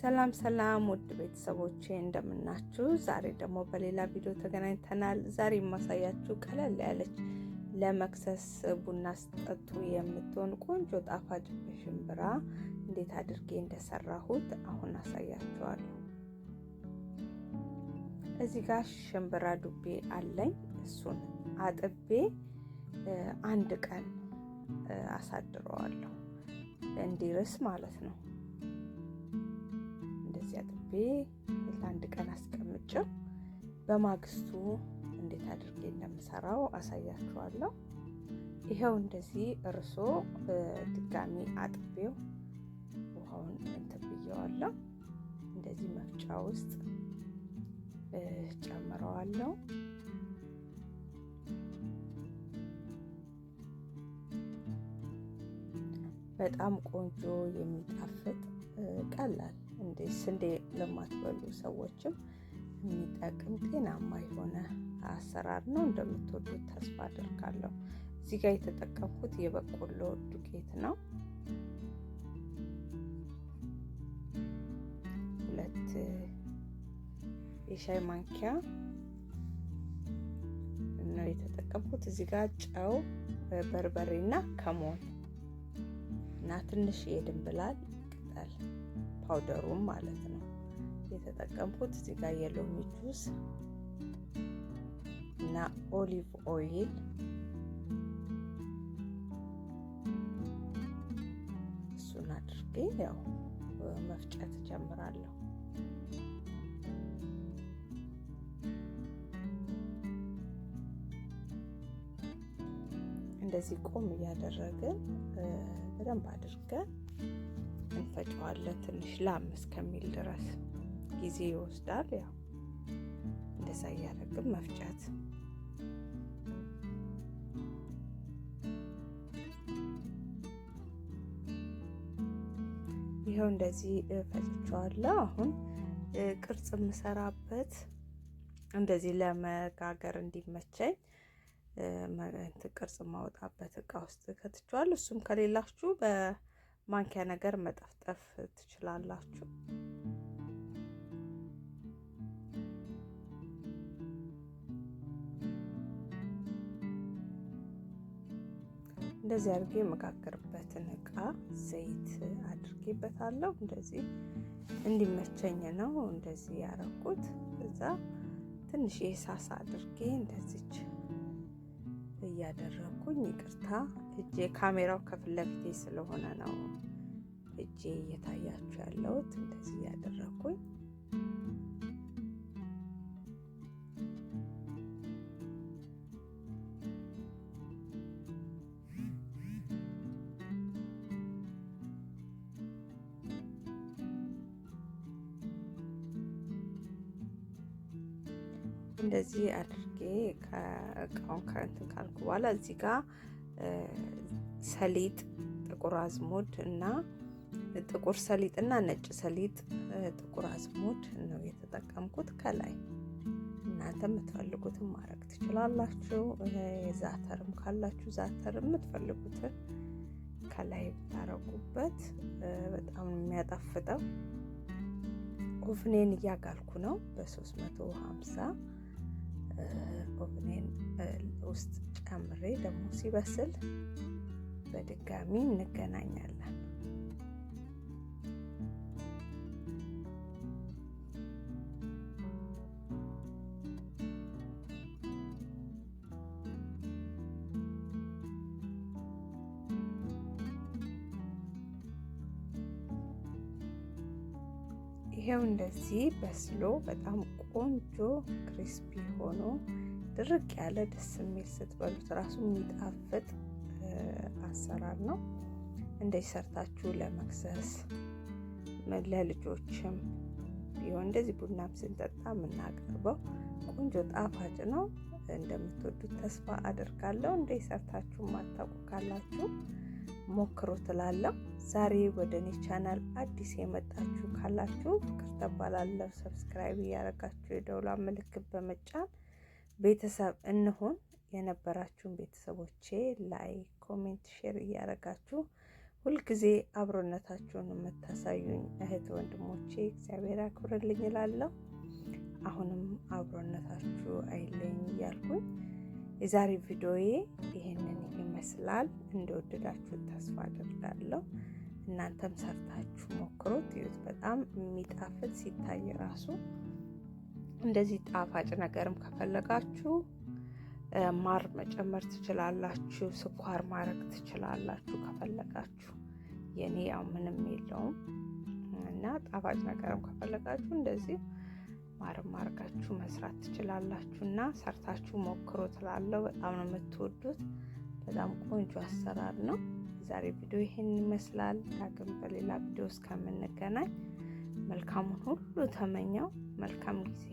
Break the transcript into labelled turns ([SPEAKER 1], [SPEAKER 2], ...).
[SPEAKER 1] ሰላም ሰላም ውድ ቤተሰቦቼ እንደምናችሁ። ዛሬ ደግሞ በሌላ ቪዲዮ ተገናኝተናል። ዛሬ የማሳያችሁ ቀለል ያለች ለመክሰስ ቡና ስጠጡ የምትሆን ቆንጆ ጣፋጭ በሽምብራ እንዴት አድርጌ እንደሰራሁት አሁን አሳያችኋለሁ። እዚህ ጋር ሽምብራ ዱቤ አለኝ። እሱን አጥቤ አንድ ቀን አሳድረዋለሁ እንዲርስ ማለት ነው። እንደዚህ አጥቤ ለአንድ ቀን አስቀምጬው በማግስቱ እንዴት አድርጌ እንደምሰራው አሳያችኋለሁ። ይሄው እንደዚህ እርሶ ድጋሚ አጥቤው ውሃውን እንትን ብየዋለሁ። እንደዚህ መፍጫ ውስጥ ጨምረዋለሁ። በጣም ቆንጆ የሚጣፍጥ ቀላል እንደ ስንዴ ለማትበሉ ሰዎችም የሚጠቅም ጤናማ የሆነ አሰራር ነው። እንደምትወዱት ተስፋ አድርጋለሁ። እዚህ ጋር የተጠቀምኩት የበቆሎ ዱቄት ነው። 2 የሻይ ማንኪያ ነው የተጠቀምኩት። እዚህ ጋር ጨው፣ በርበሬና ከሞን እና ትንሽ የድንብላል ቅጠል ፓውደሩም ማለት ነው የተጠቀምኩት። እዚህ ጋር የሎሚ ጁስ እና ኦሊቭ ኦይል እሱን አድርጌ ያው መፍጨት ጀምራለሁ። እንደዚህ ቆም እያደረግን በደንብ አድርገን እንፈጨዋለን። ትንሽ ላም እስከሚል ድረስ ጊዜ ይወስዳል። ያው እንደዛ እያደረግን መፍጨት። ይኸው እንደዚህ ፈጭቼዋለሁ። አሁን ቅርጽ የምሰራበት እንደዚህ ለመጋገር እንዲመቸኝ ቅርጽ ማውጣበት እቃ ውስጥ ከትቼዋለሁ። እሱም ከሌላችሁ በማንኪያ ነገር መጠፍጠፍ ትችላላችሁ። እንደዚህ አድርጌ የመጋገርበትን እቃ ዘይት አድርጌበታለሁ። እንደዚህ እንዲመቸኝ ነው እንደዚህ ያረኩት። እዛ ትንሽ የሳሳ አድርጌ እንደዚች እያደረኩኝ፣ ይቅርታ እጄ ካሜራው ከፊት ለፊቴ ስለሆነ ነው እጄ እየታያችሁ ያለውት። እንደዚህ እያደረኩኝ እንደዚህ አድርጌ ከእቃውን ከእንትን ካልኩ በኋላ እዚህ ጋር ሰሊጥ፣ ጥቁር አዝሙድ እና ጥቁር ሰሊጥ እና ነጭ ሰሊጥ፣ ጥቁር አዝሙድ ነው የተጠቀምኩት። ከላይ እናንተ የምትፈልጉትን ማድረግ ትችላላችሁ። ዛተርም ካላችሁ ዛተር የምትፈልጉትን ከላይ ብታረጉበት በጣም የሚያጣፍጠው። ኦቭኔን እያጋልኩ ነው በ350 ኦቭኔን ውስጥ ጨምሬ ደግሞ ሲበስል በድጋሚ እንገናኛለን። ይሄው እንደዚህ በስሎ በጣም ቆንጆ ክሪስፒ ሆኖ ድርቅ ያለ ደስ የሚል ስትበሉት ራሱ የሚጣፍጥ አሰራር ነው። እንደዚህ ሰርታችሁ ለመክሰስ ለልጆችም ቢሆን እንደዚህ ቡናም ስንጠጣ የምናቀርበው ቆንጆ ጣፋጭ ነው። እንደምትወዱት ተስፋ አድርጋለሁ። እንደዚህ ሰርታችሁ ማታውቁ ካላችሁ ሞክሩ ትላለሁ። ዛሬ ወደ እኔ ቻናል አዲስ የመጣችሁ ካላችሁ ፍቅር ተባላለሁ። ሰብስክራይብ እያደረጋችሁ የደውላ ምልክት በመጫን ቤተሰብ እንሆን። የነበራችሁን ቤተሰቦቼ ላይክ፣ ኮሜንት፣ ሼር እያደረጋችሁ ሁልጊዜ አብሮነታችሁን የምታሳዩኝ እህት ወንድሞቼ እግዚአብሔር ያክብርልኝ እላለሁ። አሁንም አብሮነታችሁ አይለኝ እያልኩኝ የዛሬ ቪዲዮዬ ይህንን ይመስላል። እንደወደዳችሁ ተስፋ አደርጋለሁ። እናንተም ሰርታችሁ ሞክሩት። ይሁት በጣም የሚጣፍጥ ሲታይ ራሱ። እንደዚህ ጣፋጭ ነገርም ከፈለጋችሁ ማር መጨመር ትችላላችሁ፣ ስኳር ማድረግ ትችላላችሁ ከፈለጋችሁ። የኔ ያው ምንም የለውም እና ጣፋጭ ነገርም ከፈለጋችሁ እንደዚህ ማርም አድርጋችሁ መስራት ትችላላችሁ እና ሰርታችሁ ሞክሩ ትላለሁ። በጣም ነው የምትወዱት። በጣም ቆንጆ አሰራር ነው። ዛሬ ቪዲዮ ይሄን ይመስላል። ዳግም በሌላ ቪዲዮ እስከምንገናኝ መልካሙን ሁሉ ተመኘው። መልካም ጊዜ